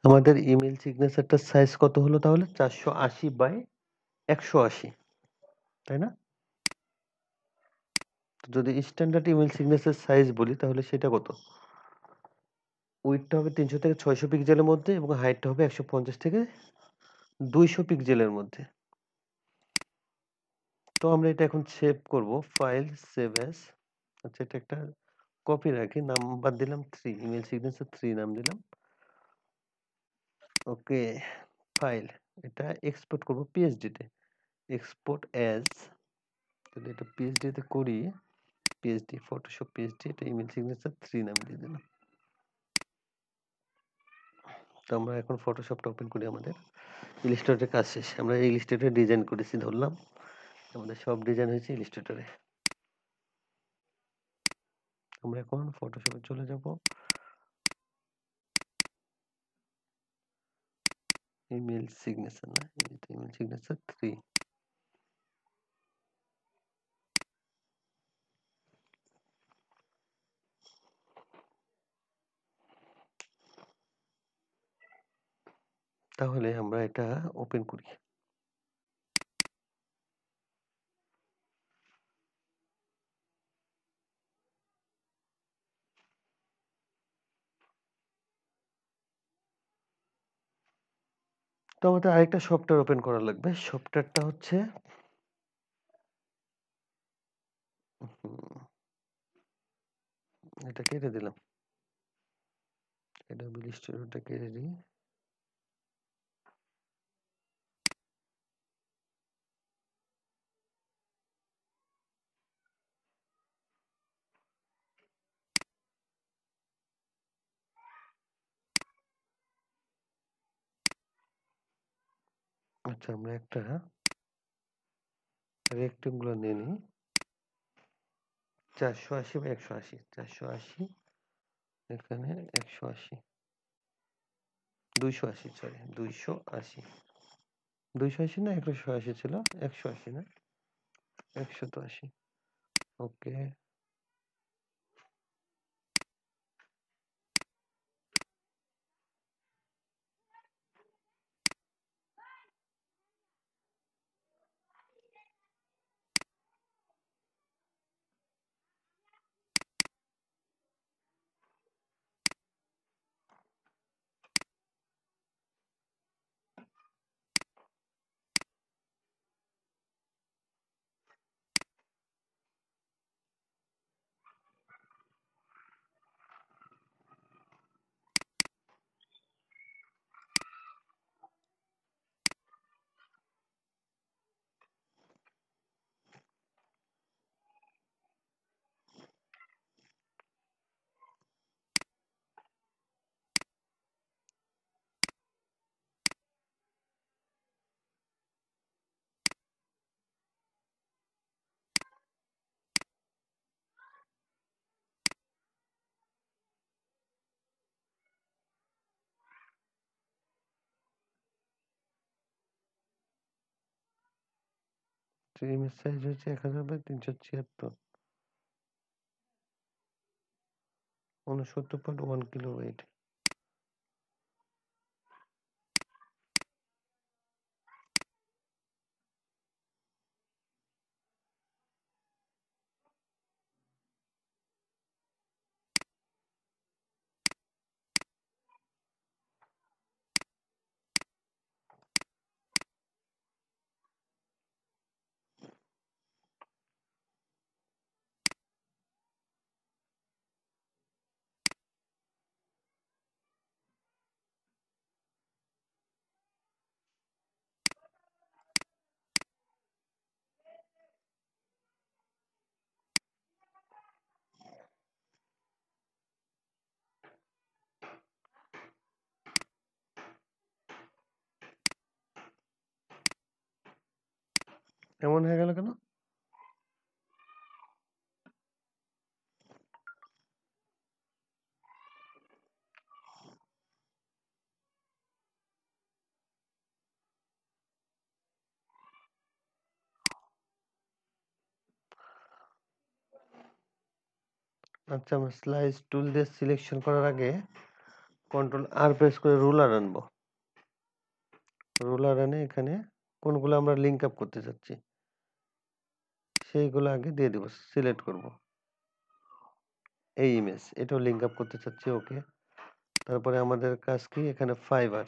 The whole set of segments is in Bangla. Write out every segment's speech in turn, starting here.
আমাদের ইমেল সিগনেচারটার সাইজ কত হলো তাহলে? 480 বাই 180, তাই না? যদি স্ট্যান্ডার্ড ইমেল সিগনেচার সাইজ বলি তাহলে সেটা কত? উইডথটা হবে 300 থেকে 600 পিক্সেলের মধ্যে এবং হাইটটা হবে 150 থেকে 200 পিক্সেলের মধ্যে। তো আমরা এটা এখন সেভ করব। File, save as. আচ্ছা, এটা একটা কপি রাখি, নাম্বার দিলাম 3, ইমেল সিগনেচার 3 নাম দিলাম। ওকে, ফাইল, এটা এক্সপোর্ট করব পিএসডি তে। এক্সপোর্ট অ্যাজ, যদি এটা পিএসডি তে করি, পিএসডি, ফটোশপ পিএসডি, এটা ইমেল সিগনেচার 3 নাম দিয়ে দিলাম। তো আমরা এখন ফটোশপটা ওপেন করি। আমাদের ইলাস্ট্রেটরের কাজ শেষ। আমরা ইলাস্ট্রেটরে ডিজাইন করেছি, ধরলাম আমাদের সব ডিজাইন হয়েছে ইলাস্ট্রেটরে। আমরা এখন ফটোশপে চলে যাব। ইমেল সিগনেচার না, ইমেল সিগনেচার 3। তাহলে আমরা এটা ওপেন করি। তো আমাদের আরেকটা সফটওয়্যার ওপেন করা লাগবে। সফটওয়্যারটা হচ্ছে এটা কেটে দিলাম, এটা ইলাস্ট্রেটরটা কেটে দিই। আচ্ছা, আমরা একটা রেক্টেঙ্গুলার নিয়ে নিই। 480 বা 180, 480 এখানে 180, 280, সরি 280, 280 না 180 ছিল, 180 না 180। ওকে, ইমেজ সাইজ হচ্ছে 1000 বাই 376, 69.1 কিলোবাইট। এমন হয়ে গেল কেন? আচ্ছা, আমরা স্লাইস টুল দিয়ে সিলেকশন করার আগে কন্ট্রোল আর প্রেস করে রুলার আনবো। রুলার এনে এখানে কোনগুলো আমরা লিঙ্ক আপ করতে চাচ্ছি সেইগুলো আগে দিয়ে দেবো, সিলেক্ট করব। এই ইমেজ এটাও লিঙ্ক আপ করতে চাচ্ছি, ওকে। তারপরে আমাদের কাজ কি, এখানে ফাইবার,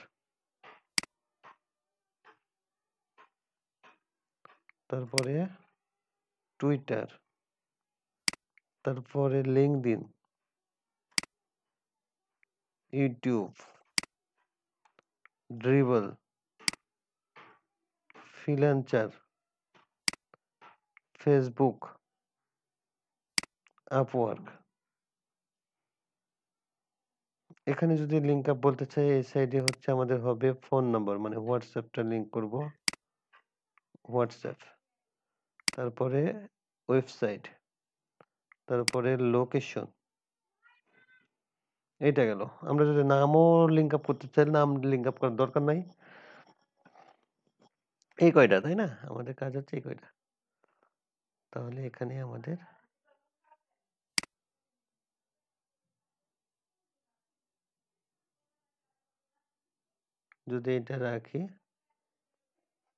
তারপরে টুইটার, তারপরে LinkedIn, YouTube, dribble, freelancer, Facebook, Upwork. এখানে যদি লিঙ্ক আপ বলতে চাই, এই সাইডে হচ্ছে আমাদের হবে ফোন নাম্বার, মানে হোয়াটসঅ্যাপটা লিঙ্ক করব, হোয়াটসঅ্যাপ, তারপরে ওয়েবসাইট, তারপরে লোকেশন। এইটা গেল। আমরা যদি নামও লিঙ্ক আপ করতে চাই, নাম লিঙ্ক আপ করার দরকার নাই। এই কয়টা, তাই না? আমাদের কাজ হচ্ছে এই কয়টা। তাহলে এখানে আমাদের যদি এটা রাখি,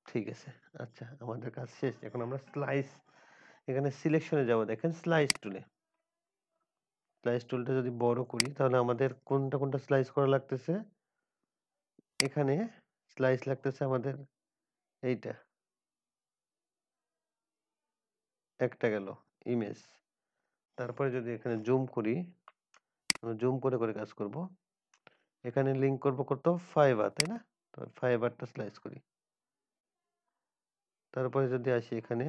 ঠিক আছে। আচ্ছা, আমাদের কাজ শেষ। এখন আমরা স্লাইস, এখানে সিলেকশনে যাব, দেখেন স্লাইস টুলে। স্লাইস টুলটা যদি বড় করি তাহলে আমাদের কোনটা কোনটা স্লাইস করা লাগতেছে, এখানে স্লাইস লাগতেছে আমাদের এইটা, একটা গেল ইমেজ। তারপরে যদি এখানে জুম করি, জুম করে করে কাজ করব। এখানে লিঙ্ক করব কত, ফাইবার, তাই না? তো ফাইবারটা স্লাইস করি। তারপরে যদি আসি এখানে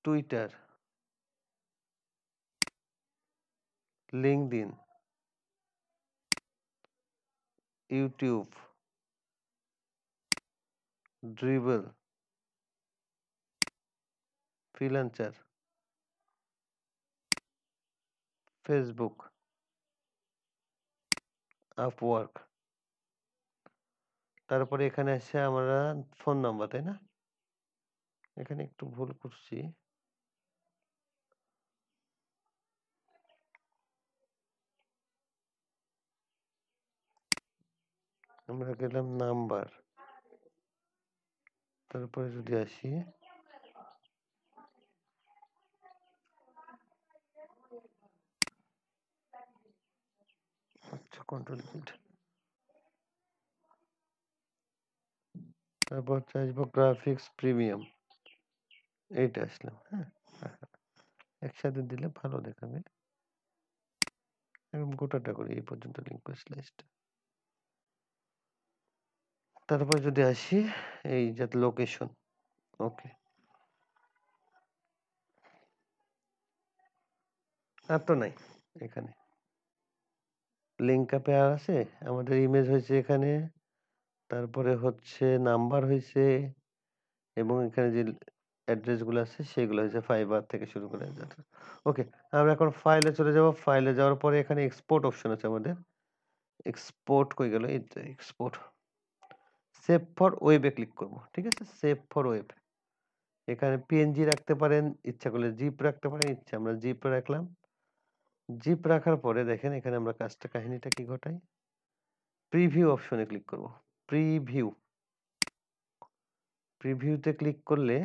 Twitter, LinkedIn, YouTube, dribble, freelancer, Facebook, Upwork. তারপরে এখানে আসছে আমরা ফোন নাম্বার, তাই না? এখানে একটু ভুল করছি, আমরা গেলাম নাম্বার। তারপরে যদি আসি আচ্ছা, কন্ট্রোল জেড, তারপর আসবো গ্রাফিক্স প্রিমিয়াম, এইটা আসলাম। হ্যাঁ, একসাথে দিলে ভালো দেখাবে। এরকম গোটাটা করি, এই পর্যন্ত লিঙ্ক স্লাইসটা। তারপর যদি আসি এই যে লোকেশন, ওকে। আর তো নাই এখানে লিঙ্ক আপে, আর আছে আমাদের ইমেজ হয়েছে এখানে, তারপরে হচ্ছে নাম্বার হয়েছে, এবং এখানে যে অ্যাড্রেস গুলো আছে সেগুলো হয়েছে ফাইবার থেকে শুরু করে। ওকে, আমরা এখন ফাইলে চলে যাব। ফাইলে যাওয়ার পরে এখানে এক্সপোর্ট অপশন আছে আমাদের। এক্সপোর্ট কই গেল, এই তো এক্সপোর্ট। সেভ ফর ওয়েবে ক্লিক করব, ঠিক আছে? Save for web. এখানে পিএনজি রাখতে পারেন, ইচ্ছা করলে জিপ রাখতে পারেন, ইচ্ছা আমরা জিপ রাখলাম। জিপ রাখার পরে দেখেন এখানে আমরা কাহিনীটা কি ঘটাই, প্রিভিউ অপশনে ক্লিক করব। প্রিভিউ, প্রিভিউতে ক্লিক করলে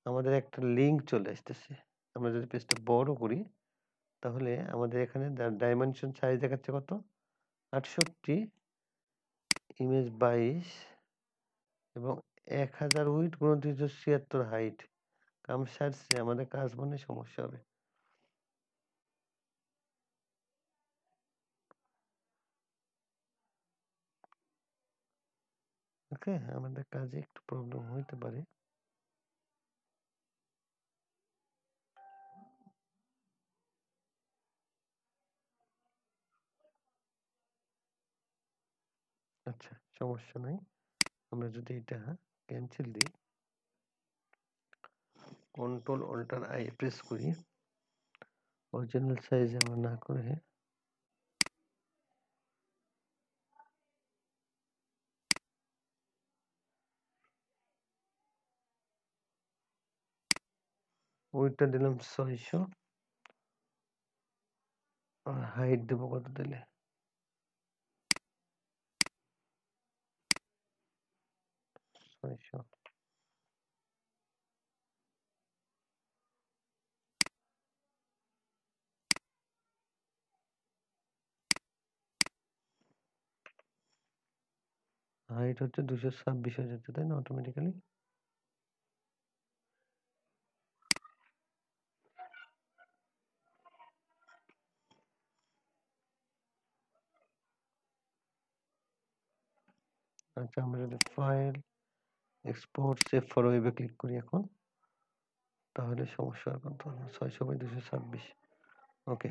আমাদের একটা লিঙ্ক চলে আসতেছে। আমরা যদি পেজটা বড় করি তাহলে আমাদের এখানে ডাইমেনশন সাইজ দেখাচ্ছে কত, 68, ইমেজ 22 এবং 1000 উইডথ, 2976 হাইট। কাম সারছে, আমাদের কাজ মনে সমস্যা হবে। ওকে, আমাদের কাজে একটু প্রবলেম হইতে পারে। আচ্ছা, সমস্যা নাই। আমরা যদি এটা ক্যান্সেল দিই, কন্ট্রোল অল্টার আই প্রেস করি, অরিজিনাল সাইজে আমরা না করে ওইটা দিলাম 600, হাইট দেবো কত দিলে? হাইট হচ্ছে 226 হয়ে যাচ্ছে, তাই না? অটোমেটিক্যালি আচ্ছা, আমরা যদি ফাইল এক্সপোর্ট সেভ ফর ওয়েবে ক্লিক করি এখন, তাহলে সমস্যা আর কত? 600/226। ওকে,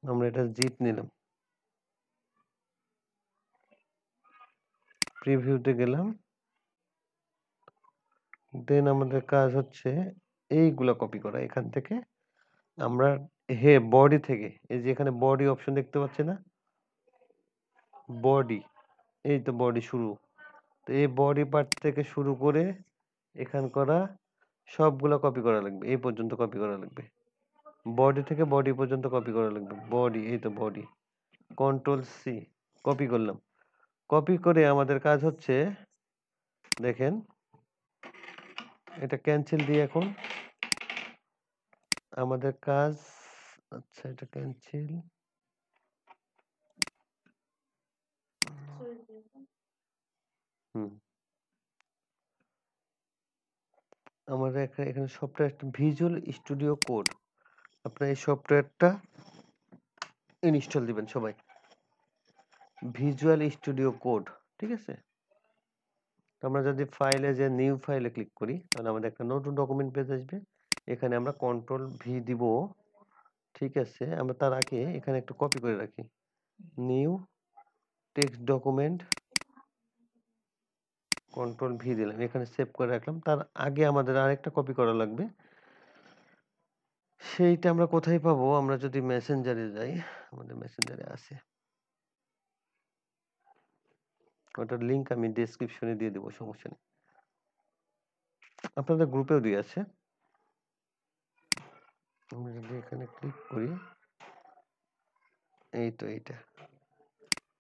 আমরা এটা জিপ নিলাম, প্রিভিউতে গেলাম, দেন আমাদের কাজ হচ্ছে এইগুলা কপি করা। এখান থেকে আমরা বডি থেকে, এই যে এখানে বডি অপশন দেখতে পাচ্ছি না? বডি, এই তো বডি শুরু। তো এই বডি পার্ট থেকে শুরু করে এখান করা সবগুলা কপি করা লাগবে, এই পর্যন্ত কপি করা লাগবে। বডি থেকে বডি পর্যন্ত কপি করা লাগবে। বডি, এই তো বডি, কন্ট্রোল-C, কপি করলাম। কপি করে আমাদের কাজ হচ্ছে, দেখেন এটা ক্যান্সেল দিয়ে এখন আমাদের কাজ, আচ্ছা এটা ক্যান্সেল, হুম, আমাদের এখানে সফটওয়্যার ভিজুয়াল স্টুডিও কোড, আপনার এই সফটওয়্যারটা ইনস্টল দিবেন সবাই, ভিজুয়াল স্টুডিও কোড, ঠিক আছে? আমরা যদি ফাইলে যে নিউ ফাইলে ক্লিক করি, তাহলে আমাদের একটা নতুন ডকুমেন্ট পেজ আসবে। এখানে আমরা কন্ট্রোল-V দিব, ঠিক আছে? আমরা তার আগে এখানে একটু কপি করে রাখি, নিউ টেক্সট ডকুমেন্ট, কন্ট্রোল-V দিলাম, এখানে সেভ করে রাখলাম। তার আগে আমাদের আরেকটা কপি করা লাগবে, সেইটা আমরা কোথায় পাবো? আমরা যদি মেসেঞ্জারে যাই, আমাদের মেসেঞ্জারে আছে, ওটার লিঙ্ক আমি ডেসক্রিপশনে দিয়ে দেবো, সমস্যা নেই, আপনাদের গ্রুপেও দিয়ে আছে। আমরা যদি এখানে ক্লিক করি, এই তো এইটা,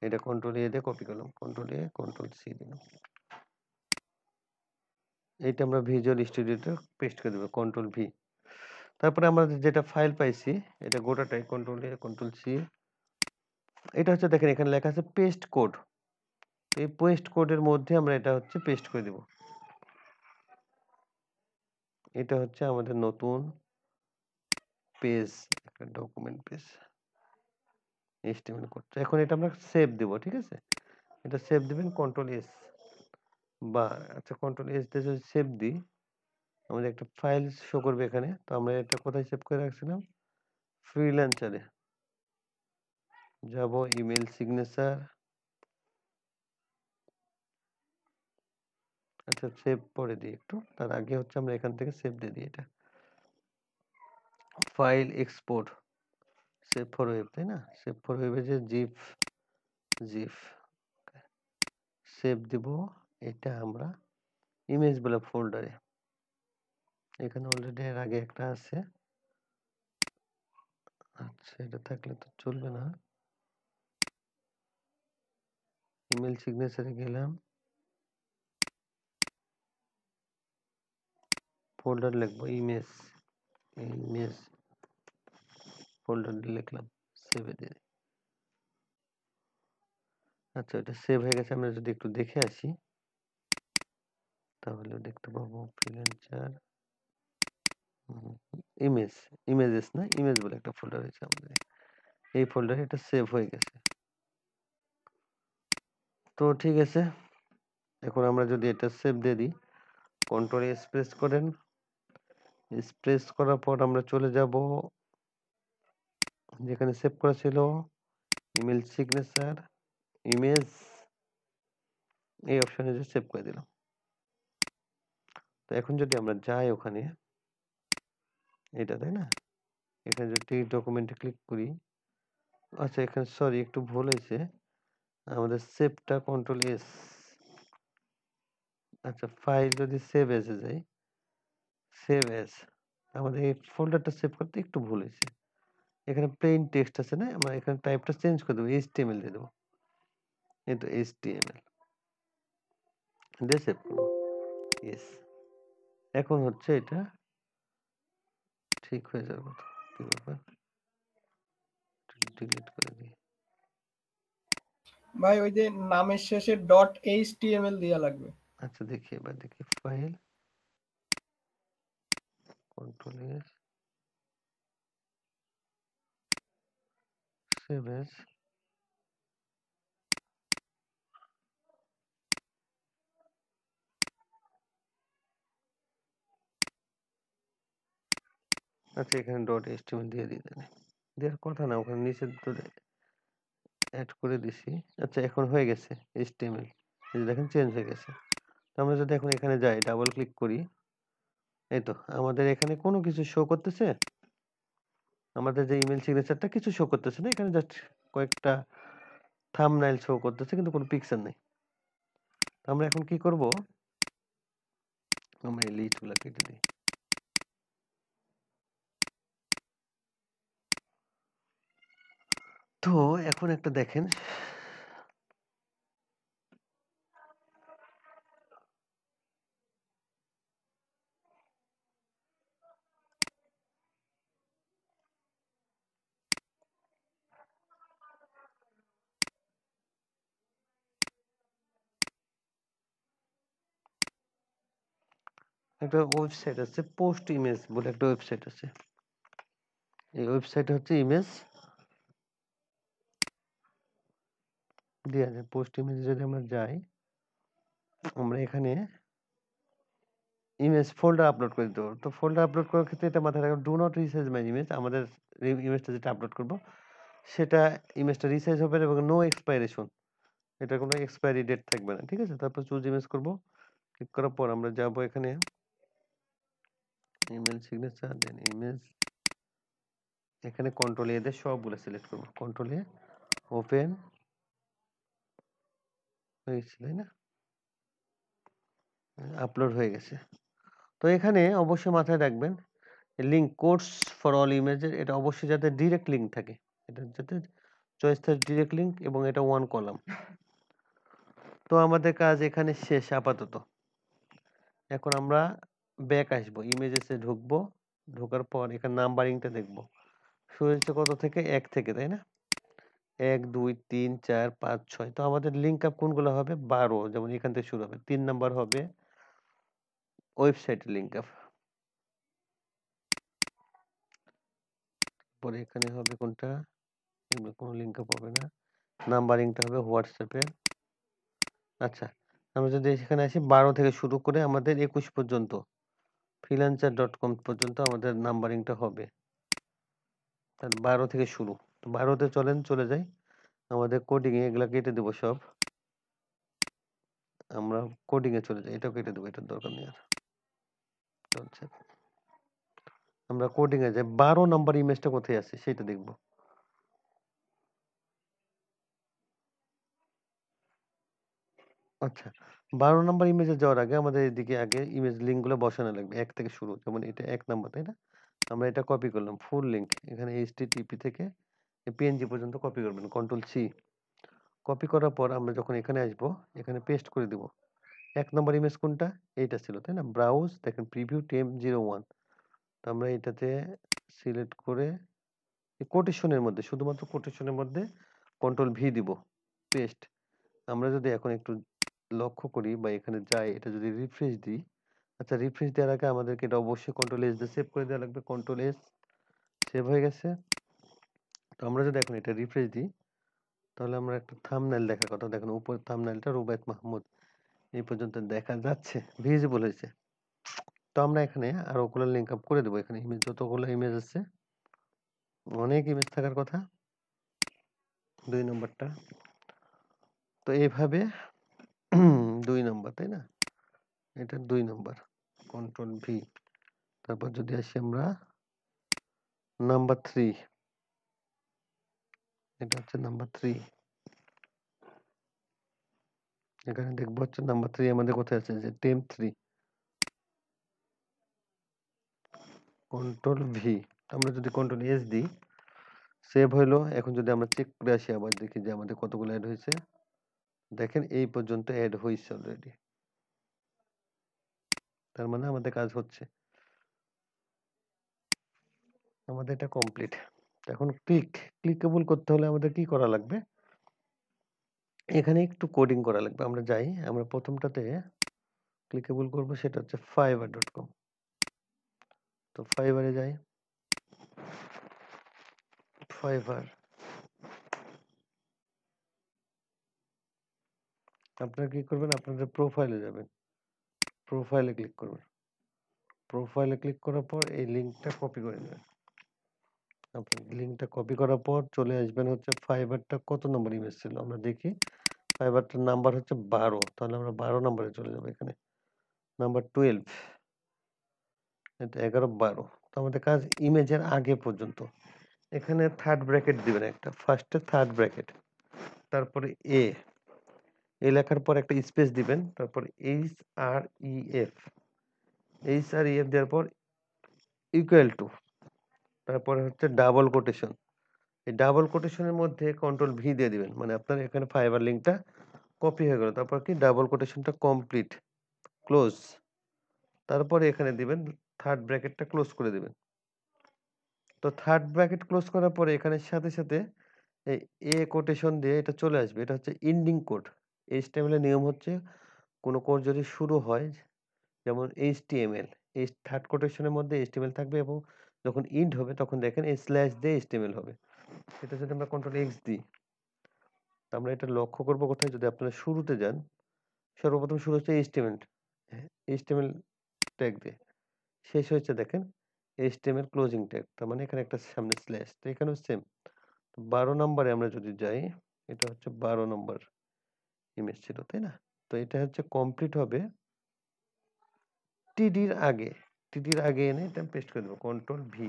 এটা কন্ট্রোল-A দিয়ে কপি করলাম, কন্ট্রোল-A কন্ট্রোল-C দিলাম, এইটা আমরা ভিজুয়াল স্টুডিওতে পেস্ট করে দেবো, কন্ট্রোল-V। তারপরে আমরা যেটা ফাইল পাইছি, এটা গোটাটাই কন্ট্রোল-A কন্ট্রোল-C, এটা হচ্ছে দেখেন এখানে লেখা আছে পেস্ট কোড। এই পেস্ট কোডের মধ্যে আমরা এটা হচ্ছে পেস্ট করে দেব। এটা হচ্ছে আমাদের নতুন পেজ, একটা ডকুমেন্ট পেজ, HTML কোড। এখন এটা আমরা সেভ দেব, ঠিক আছে? এটা সেভ দিবেন কন্ট্রোল-S, বা আচ্ছা কন্ট্রোল-S দিয়ে যদি সেভ দিই, আমাদের একটা ফাইল শো করবে এখানে। তো আমরা এটা কোথায় সেভ করে রাখছিলাম? ফ্রিল্যান্সারে যাব, ইমেল সিগনেচার, আচ্ছা সেভ পরে দিই একটু, তার আগে হচ্ছে আমরা এখান থেকে সেভ দিয়ে দিই। এটা file export save for web, তাই না? সেভ ফর ওয়েবে যে জিপ, জিপ সেভ দিব, এটা আমরা ইমেজ বলে ফোল্ডারে, এখানে অলরেডি এর আগে একটা আছে। আচ্ছা এটা থাকলে তো চলবে না, ইমেল সিগনেচারে গেলাম, ফোল্ডার লিখবো ইমেজ, ইমেজ ফোল্ডার লিখলাম, সেভে দিয়ে। আচ্ছা এটা সেভ হয়ে গেছে, আমরা যদি একটু দেখে আসি তাহলে দেখতে পাবো ফ্রিল্যান্সার ইমেজ, ইমেজেস না, ইমেজ বলে একটা ফোল্ডার আছে আমাদের, এই ফোল্ডারে এটা সেভ হয়ে গেছে। তো ঠিক আছে, এখন আমরা যদি এটা সেভ দিয়ে দিই, কন্ট্রোল স্পেস করেন, স্পেস করার পর আমরা চলে যাব যেখানে সেভ করা ছিল, ইমেল সিগনেচার, ইমেজ, এই অপশনে যে সেভ করে দিলাম। তো এখন যদি আমরা যাই ওখানে, এটা তাই না, এখানে যদি ডকুমেন্টে ক্লিক করি, আচ্ছা এখানে সরি একটু ভুল হয়েছে, আমাদের সেভটা কন্ট্রোল-S, আচ্ছা ফাইল যদি সেভ এসে যাই, সেভ এস, আমাদের এই ফোল্ডারটা সেভ করতে একটু ভুল হয়েছে, এখানে প্লেন টেক্সট আছে না, আমরা এখানে টাইপটা চেঞ্জ করে দেবো, HTML দিয়ে দেবো। এই তো HTML দিয়ে সেভ করবো। ইয়েস, এখন হচ্ছে এটা ঠিক হয়ে যাবে। কি ব্যাপার, ডিলিট করে দিই। ভাই ওই যে নামের শেষে .html দেয়া লাগবে। আচ্ছা দেখি, এবার দেখি, file, control S, save S. আচ্ছা এখানে .html দিয়ে দিই, দেওয়ার কথা না, ওখানে নিচে তো অ্যাড করে দিছি। আচ্ছা এখন হয়ে গেছে HTML, এই যে দেখেন চেঞ্জ হয়ে গেছে। তো আমরা যদি এখন এখানে যাই, ডাবল ক্লিক করি, এই তো আমাদের এখানে কোনো কিছু শো করতেছে, আমাদের যে ইমেল সিগনেচারটা কিছু শো করতেছে না, এখানে জাস্ট কয়েকটা থাম্বনেইল শো করতেছে, কিন্তু কোনো পিকচার নেই। তো আমরা এখন কি করব, আমরা এই লিস্টগুলো কেটে দিই। তো এখন একটা দেখেন, একটা ওয়েবসাইট আছে, পোস্ট ইমেজ বলে একটা ওয়েবসাইট আছে। এই ওয়েবসাইটে হচ্ছে ইমেজ দেওয়া যায়। পোস্ট ইমেজে যদি আমরা যাই, আমরা এখানে ইমেজ ফোল্ডার আপলোড করে দিতে পারবো। তো ফোল্ডার আপলোড করার ক্ষেত্রে এটা মাথায় রাখবেন, do not resize my image. আমাদের ইমেজটা যেটা আপলোড করব সেটা ইমেজটা রিসাইজ হবে এবং নো এক্সপাইরেশন, এটা কোনো এক্সপায়ারি ডেট থাকবে না, ঠিক আছে। তারপর চুজ ইমেজ করব, ক্লিক করার পর আমরা যাব এখানে ইমেল সিগনেচার, দেন ইমেজ, এখানে কন্ট্রোল এ দিয়ে সবগুলো সিলেক্ট করব, কন্ট্রোল এ, ওপেন হয়ে গেছে তাই না, আপলোড হয়ে গেছে। তো এখানে অবশ্যই মাথায় রাখবেন লিঙ্ক কোডস ফর অল ইমেজের, এটা অবশ্যই যাতে ডিরেক্ট লিঙ্ক থাকে, এটা যাতে চয়েস থাকে ডিরেক্ট লিঙ্ক, এবং এটা ওয়ান কলাম। তো আমাদের কাজ এখানে শেষ আপাতত। এখন আমরা ব্যাক আসবো, ইমেজেসে ঢুকবো, ঢোকার পর এখানে নাম্বারিংটা দেখব, শুরু হচ্ছে কত থেকে, 1 থেকে, তাই না, 1 2 3 4 5 6। তো আমাদের লিঙ্ক আপ কোনগুলো হবে, 12, যেমন এখান থেকে শুরু হবে। 3 নাম্বার হবে ওয়েবসাইট লিঙ্ক আপ, পরে এখানে হবে কোনটা, এগুলো কোনো লিঙ্ক আপ হবে না। নাম্বারিংটা হবে হোয়াটসঅ্যাপের। আচ্ছা, আমরা যদি এখানে আসি, 12 থেকে শুরু করে আমাদের 21 পর্যন্ত, freelancer.com পর্যন্ত আমাদের নাম্বারিংটা হবে। তাহলে 12 থেকে শুরু, 12তে চলেন চলে যাই, আমাদের কোডিং এ এগুলা কেটে দেবো সব, আমরা কোডিং এ চলে যাই, এটাও কেটে দেবো, এটার দরকার নেই আর। আচ্ছা, আমরা কোডিং এ যাই, 12 নাম্বার ইমেজটা কোথায় আছে সেটা দেখব। আচ্ছা, 12 নাম্বার ইমেজে যাওয়ার আগে আমাদের এদিকে আগে ইমেজ লিঙ্ক গুলো বসানো লাগবে, 1 থেকে শুরু, যেমন এটা 1 নাম্বার, তাই না। আমরা এটা কপি করলাম, ফুল লিঙ্ক এখানে http থেকে png পর্যন্ত কপি করবেন, কন্ট্রোল সি। কপি করার পর আমরা যখন এখানে আসবো, এখানে পেস্ট করে দিব। 1 নম্বর ইমেজ কোনটা, এইটা ছিল, তাই না, ব্রাউজ, দেখেন প্রিভিউ টেম01। তো আমরা এটাতে সিলেক্ট করে কোটেশনের মধ্যে, শুধুমাত্র কোটেশনের মধ্যে কন্ট্রোল ভি দিব, পেস্ট। আমরা যদি এখন একটু লক্ষ্য করি বা এখানে যাই, এটা যদি রিফ্রেশ দিই, আচ্ছা রিফ্রেশ দেওয়ার আগে আমাদেরকে এটা অবশ্যই কন্ট্রোল এস দিয়ে সেভ করে দেওয়া লাগবে, কন্ট্রোল এস, সেভ হয়ে গেছে। তো আমরা যদি এখন এটা রিফ্রেশ দিই, তাহলে আমরা একটা থাম্বনেইল দেখার কথা, দেখেন উপর থাম্বনেইলটা রুবায়েত মাহমুদ এই পর্যন্ত দেখা যাচ্ছে, ভিজিবল হয়েছে। তো আমরা এখানে আর ওগুলো লিঙ্ক আপ করে দেবো, এখানে ইমেজ যতগুলো ইমেজ আছে, অনেক ইমেজ থাকার কথা। 2 নম্বরটা, তো এইভাবে 2 নম্বর, তাই না, এটা 2 নম্বর, কন্ট্রোল ভি। তারপর যদি আসি আমরা নাম্বার 3, এটা হচ্ছে নাম্বার 3, এখানে দেখবো হচ্ছে নাম্বার 3 আমাদের কোথায় আছে, যে টেম 3, কন্ট্রোল ভি। আমরা যদি কন্ট্রোল এস দিই, সেভ হইলো। এখন যদি আমরা চেক করে আসি আবার দেখি যে আমাদের কতগুলো অ্যাড হয়েছে। দেখেন এই পর্যন্ত অ্যাড হইছে অলরেডি। তার মানে আমাদের কাজ হচ্ছে। আমাদের এটা কমপ্লিট। এখন ক্লিকেবল করতে হলে আমাদের কি করা লাগবে? এখানে একটু কোডিং করা লাগবে। আমরা যাই, আমরা প্রথমটাতে ক্লিকেবল করব, সেটা হচ্ছে fiverr.com। তো ফাইবারে যাই, ফাইবার। আপনারা কি করবেন? আপনাদের প্রোফাইলে যাবেন, প্রোফাইলে ক্লিক করবেন। প্রোফাইলে ক্লিক করার পর এই লিঙ্কটা কপি করে নেবেন। আপনার লিঙ্কটা কপি করার পর চলে আসবেন হচ্ছে ফাইবারটা কত নম্বর ইমেজ ছিল আমরা দেখি। ফাইবারটার নাম্বার হচ্ছে 12, তাহলে আমরা 12 নম্বরে চলে যাবো। এখানে নাম্বার 12, এটা 11, 12। তো আমাদের কাজ ইমেজের আগে পর্যন্ত। এখানে থার্ড ব্র্যাকেট দিবেন একটা, ফার্স্টে থার্ড ব্র্যাকেট, তারপরে এ লেখার পর একটা স্পেস দিবেন, তারপর HREF, HREF দেওয়ার পর ইকুয়াল টু, তারপরে হচ্ছে ডাবল কোটেশন। এই ডাবল কোটেশনের মধ্যে কন্ট্রোল ভি দিয়ে দিবেন, মানে আপনার এখানে ফাইবার লিঙ্কটা কপি হয়ে গেল। তারপর কি ডাবল কোটেশনটা কমপ্লিট, ক্লোজ। তারপরে এখানে দিবেন থার্ড ব্র্যাকেটটা ক্লোজ করে দিবেন। তো থার্ড ব্র্যাকেট ক্লোজ করার পরে এখানে সাথে সাথে এই কোটেশন দিয়ে এটা চলে আসবে। এটা হচ্ছে এন্ডিং কোড। HTML এর নিয়ম হচ্ছে কোনো কোড যদি শুরু হয়, যেমন HTML, এই থার্ড কোটেশনের মধ্যে HTML থাকবে এবং যখন ইন্ড হবে তখন দেখেন এই স্ল্যাশ দিয়ে HTML হবে। এটা যদি আমরা কন্ট্রোল এক্স দিই, আমরা এটা লক্ষ্য করব কোথায়? যদি আপনারা শুরুতে যান, সর্বপ্রথম শুরু হচ্ছে HTML, HTML ট্যাগ দিয়ে, শেষ হয়েছে দেখেন HTML ক্লোজিং ট্যাগ, তার মানে এখানে একটা সামনে স্ল্যাশ। তো এখানেও সেম। 12 নম্বরে আমরা যদি যাই, এটা হচ্ছে 12 নম্বর ইমেজ ছিল, তাই না? তো এটা হচ্ছে কমপ্লিট হবে টিডির আগে। টিডির আগে এনে এটা পেস্ট করে দেবো, কন্ট্রোল ভি।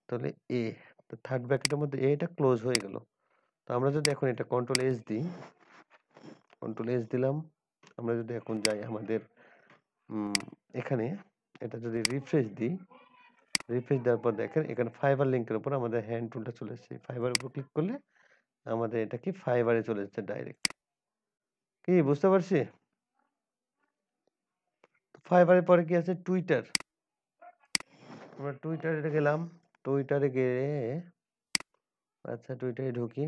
তাহলে এ, তো থার্ড ব্র্যাকেটের মধ্যে এটা ক্লোজ হয়ে গেল। তো আমরা যদি এখন এটা কন্ট্রোল এস দিই, কন্ট্রোল এস দিলাম, আমরা যদি এখন যাই আমাদের এখানে, এটা যদি রিফ্রেশ দিই, রিফ্রেশ দেওয়ার পর দেখেন এখানে ফাইবার লিঙ্কের উপর আমাদের হ্যান্ড টুলটা চলে এসেছে। ফাইবারের উপর ক্লিক করলে আমাদের এটা কি ফাইবারে চলে যাচ্ছে ডাইরেক্ট। কি বুঝতে পারছি? ফাইবারের পরে কি আছে? টুইটার। আমরা টুইটারে গেলাম, টুইটারে গিয়ে আচ্ছা টুইটারে ঢুকি।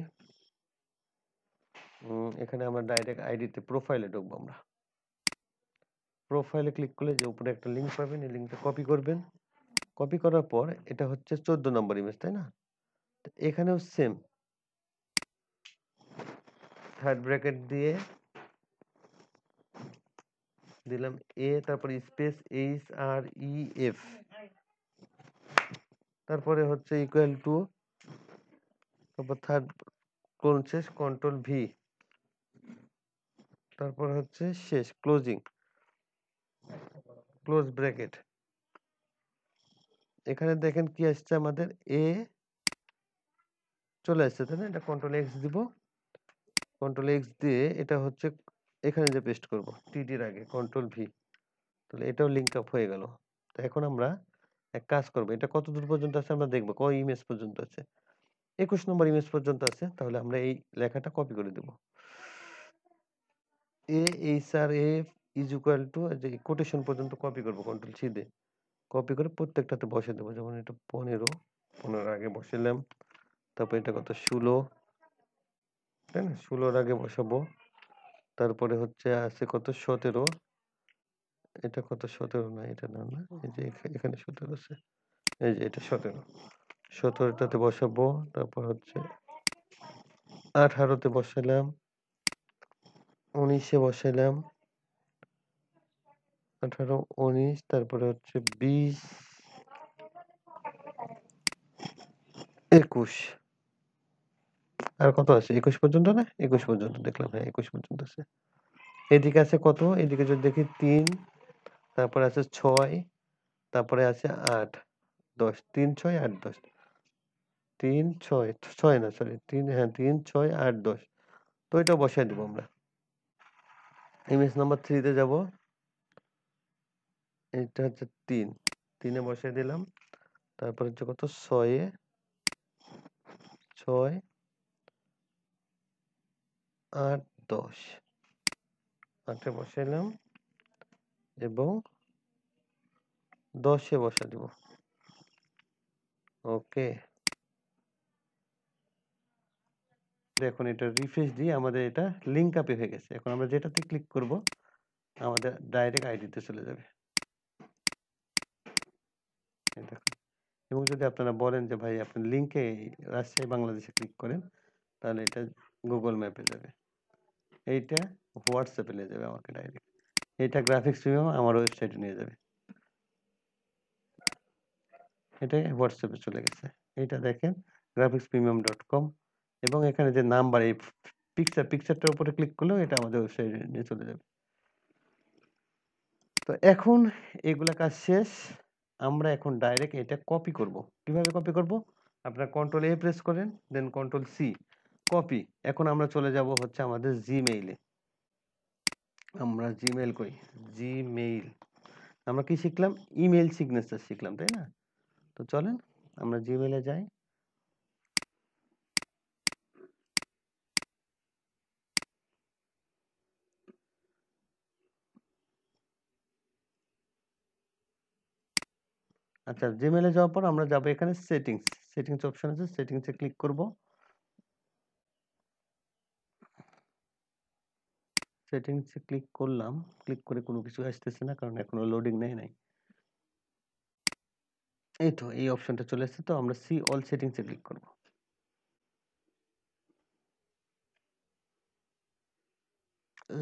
এখানে আমরা ডাইরেক্ট আইডিতে প্রোফাইলে ঢুকবো। আমরা প্রোফাইলে ক্লিক করলে যে উপরে একটা লিঙ্ক পাবেন, এই লিঙ্কটা কপি করবেন। কপি করার পর এটা হচ্ছে 14 নম্বর ইমেজ, তাই না? তো এখানেও সেম, থার্ড ব্র্যাকেট দিয়ে দিলাম তারপর স্পেস HREF, তারপরে হচ্ছে ইকুয়াল টু, তারপর থার্ড কোন শেষ কন্ট্রোল ভি, তারপর হচ্ছে শেষ ক্লোজিং, ক্লোজ ব্র্যাকেট। এখানে দেখেন কি আসছে আমাদের চলে আসছে, তাই না? এটা কন্ট্রোল এক্স দিব, কন্ট্রোল এক্স দিয়ে এটা হচ্ছে এখানে যে পেস্ট করব টিডির আগে, কন্ট্রোল ভি। তাহলে এটাও লিঙ্ক আপ হয়ে গেল। তো এখন আমরা এক কাজ করব, এটা কত দূর পর্যন্ত আছে আমরা দেখবো, কয় ইমেজ পর্যন্ত আছে। 21 নম্বর ইমেজ পর্যন্ত আছে। তাহলে আমরা এই লেখাটা কপি করে দেব। HRF ইজ ইকুয়াল টু, যে কোটেশন পর্যন্ত কপি করব কন্ট্রোল সি দিয়ে। কপি করে প্রত্যেকটাতে বসে দেবো। যেমন এটা 15 আগে বসালাম, তারপর এটা কত 16, তাই না? 16 আগে বসাবো। তারপরে হচ্ছে আছে কত 17, এটা কত 17 না, এটা না, না এই যে এখানে 17 আছে, এই যে এটা 17, 17টাতে বসাবো। তারপর হচ্ছে 18তে বসালাম, 19-এ বসালাম, 18, 19, তারপরে হচ্ছে 20, 21। আর কত আছে? 21 পর্যন্ত না? 21 পর্যন্ত দেখলাম, হ্যাঁ 21 পর্যন্ত আছে। এদিকে আছে কত? এদিকে যদি দেখি 3, তারপরে আছে 6, তারপরে আছে 8, 10, 3, 6, 8, 10, 3, 6, 6 না সরি 3, হ্যাঁ 3, 6, 8, 10। তো এটা বসাই দেবো আমরা। ইমেজ নাম্বার 3 তে যাব, এটা হচ্ছে 3, 3-এ বসাই দিলাম। তারপর হচ্ছে কত 6-এ, 6, 8, 10 8-এ বসাইলাম এবং 10-এ বসা দিব। ওকে। দেখুন এটা রিফ্রেশ দিয়ে আমাদের এটা লিঙ্ক আপে হয়ে গেছে। এখন আমরা যেটাতে ক্লিক করব আমাদের ডাইরেক্ট আইডিতে চলে যাবে। এই দেখুন। এবং যদি আপনারা বলেন যে ভাই আপনি লিঙ্কে রাজশাহী বাংলাদেশে ক্লিক করেন তাহলে এটা গুগল ম্যাপে যাবে। এইটা হোয়াটসঅ্যাপে নিয়ে যাবে আমাকে ডাইরেক্ট। এটা গ্রাফিক্স প্রিমিয়াম আমার ওয়েবসাইটে নিয়ে যাবে। এটা হোয়াটসঅ্যাপে চলে গেছে। এইটা দেখেন graphicspremium.com এবং এখানে যে নাম্বার এই পিকচারটার উপরে ক্লিক করলেও এটা আমাদের ওয়েবসাইটে নিয়ে চলে যাবে। তো এখন এগুলা কাজ শেষ। আমরা এখন ডাইরেক্ট এটা কপি করব। কিভাবে কপি করব? আপনারা কন্ট্রোল A প্রেস করেন, দেন কন্ট্রোল C কপি। এখন আমরা চলে যাব হচ্ছে আমাদের জিমেইলে। আমরা জিমেইল করি। জিমেইল। আমরা কি শিখলাম? ইমেইল সিগনেচার শিখলাম, তাই না? তো চলেন আমরা জিমেইলে যাই। আচ্ছা, জিমেইলে যাওয়ার পর আমরা যাব এখানে সেটিংস। সেটিংস অপশন আছে, সেটিংসে ক্লিক করব। সেটিংসে ক্লিক করলাম। ক্লিক করে কোনো কিছু আসতেছে না কারণ এখনো লোডিং নেয় নাই। এই তো এই অপশনটা চলে এসেছে, তো আমরা সি অল সেটিংসে ক্লিক করব।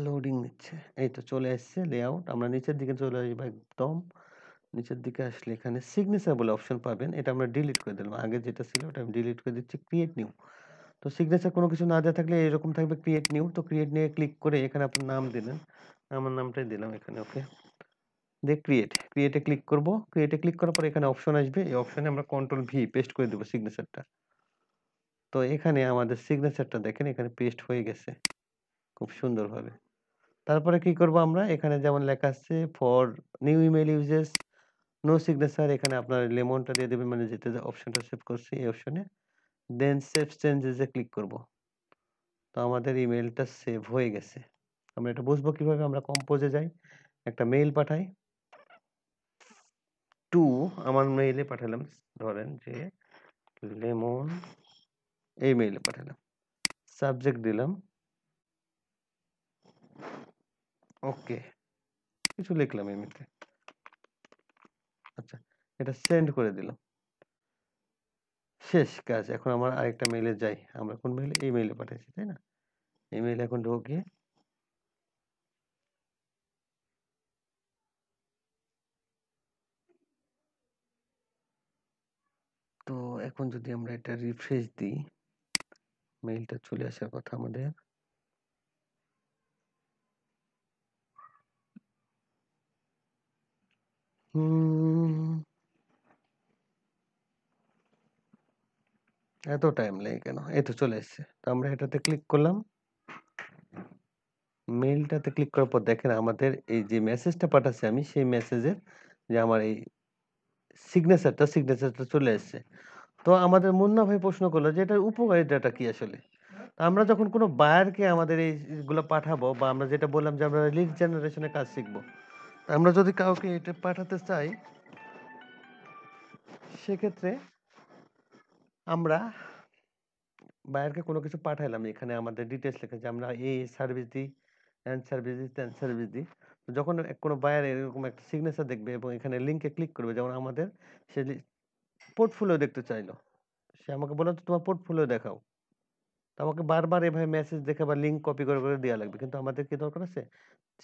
লোডিং নিচ্ছে। এই তো চলে এসেছে লেআউট। আমরা নিচের দিকে চলে আসবো একদম। নিচের দিকে আসলে এখানে সিগনেচার বলে অপশন পাবেন। এটা আমরা ডিলিট করে দিলাম। আগে যেটা ছিল ওটা আমি ডিলিট করে দিচ্ছি। Create new. তো সিগনেচার কোনো কিছু না দেওয়া থাকলে এরকম থাকবে ক্রিয়েট নিউ। তো ক্রিয়েট নিয়ে ক্লিক করে এখানে আপনার নাম দিলেন। আমার নামটাই দিলাম এখানে, ওকে। দিয়ে ক্রিয়েটে ক্লিক করব। ক্রিয়েটে ক্লিক করার পর এখানে অপশন আসবে। এই অপশনে আমরা কন্ট্রোল ভি পেস্ট করে দেব সিগনেচারটা। তো এখানে আমাদের সিগনেচারটা দেখেন এখানে পেস্ট হয়ে গেছে খুব সুন্দরভাবে। তারপরে কি করব আমরা? এখানে যেমন লেখা আছে for new email uses no signature, এখানে আপনার লেমনটা দিয়ে দেবেন, মানে যেটা যে অপশনটা সেভ করছি এই অপশনে। দেন সেভ চেঞ্জেস এ ক্লিক করব। তো আমাদের ইমেইলটা সেভ হয়ে গেছে। আমরা এটা বুঝবো কিভাবে? আমরা কম্পোজে যাই, একটা মেইল পাঠাই। টু আমার মেইলে পাঠালাম, ধরেন যে লেমন, এই মেইলে পাঠালাম। সাবজেক্ট দিলাম ওকে, কিছু লিখলাম এমনিতে। আচ্ছা, এটা সেন্ড করে দিলাম। শেষ কাজ। এখন আমার আরেকটা মেইলে যাই। আমরা কোন মেইলে? এই মেইলে পাঠাইছি, তাই না? এই মেইলে এখন ঢুকি। তো এখন যদি আমরা এটা রিফ্রেশ দিই, মেইলটা চলে আসার কথা আমাদের। এত টাইম লাগে কেন? এই তো চলে এসছে। তো আমরা এটাতে ক্লিক করলাম। মেইলটাতে ক্লিক করার পর দেখেন আমাদের এই যে মেসেজটা পাঠাচ্ছি আমি, সেই মেসেজের যে আমার এই সিগনেচারটা চলে এসছে। তো আমাদের মুন্না ভাই প্রশ্ন করলো যে এটার উপকারিতাটা কি আসলে? আমরা যখন কোনো বায়ারকে আমাদের এইগুলো পাঠাবো, বা আমরা যেটা বললাম যে আমরা লিড জেনারেশনের কাজ শিখবো, আমরা যদি কাউকে এটা পাঠাতে চাই সেক্ষেত্রে আমরা বায়ারকে কোনো কিছু পাঠাইলাম, এখানে আমাদের ডিটেলস লেখা যে আমরা এই সার্ভিস দিই, এন্ড সার্ভিস দিই, ত্যান সার্ভিস দিই। তো যখন কোনো বায়ার এরকম একটা সিগনেচার দেখবে এবং এখানে লিঙ্কে ক্লিক করবে, যেমন আমাদের সে পোর্টফোলিও দেখতে চাইলো, সে আমাকে বললো তোমার পোর্টফোলিও দেখাও। তো আমাকে বারবার এভাবে মেসেজ দেখে বা লিঙ্ক কপি করে করে দেওয়া লাগবে, কিন্তু আমাদের কি দরকার আছে?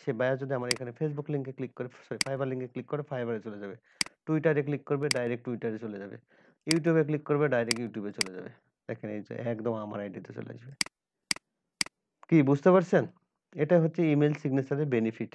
সে বায়ার যদি আমার এখানে ফেসবুক লিঙ্কে ক্লিক করে, সরি ফাইবার লিঙ্কে ক্লিক করে ফাইবারে চলে যাবে, টুইটারে ক্লিক করবে ডাইরেক্ট টুইটারে চলে যাবে, ইউটিউবে ক্লিক করবে ডাইরেক্ট ইউটিউবে চলে যাবে। দেখেন এই যে একদম আমার আইডিতে চলে আসবে। কি বুঝতে পারছেন? এটা হচ্ছে ইমেল সিগনেচারের বেনিফিট।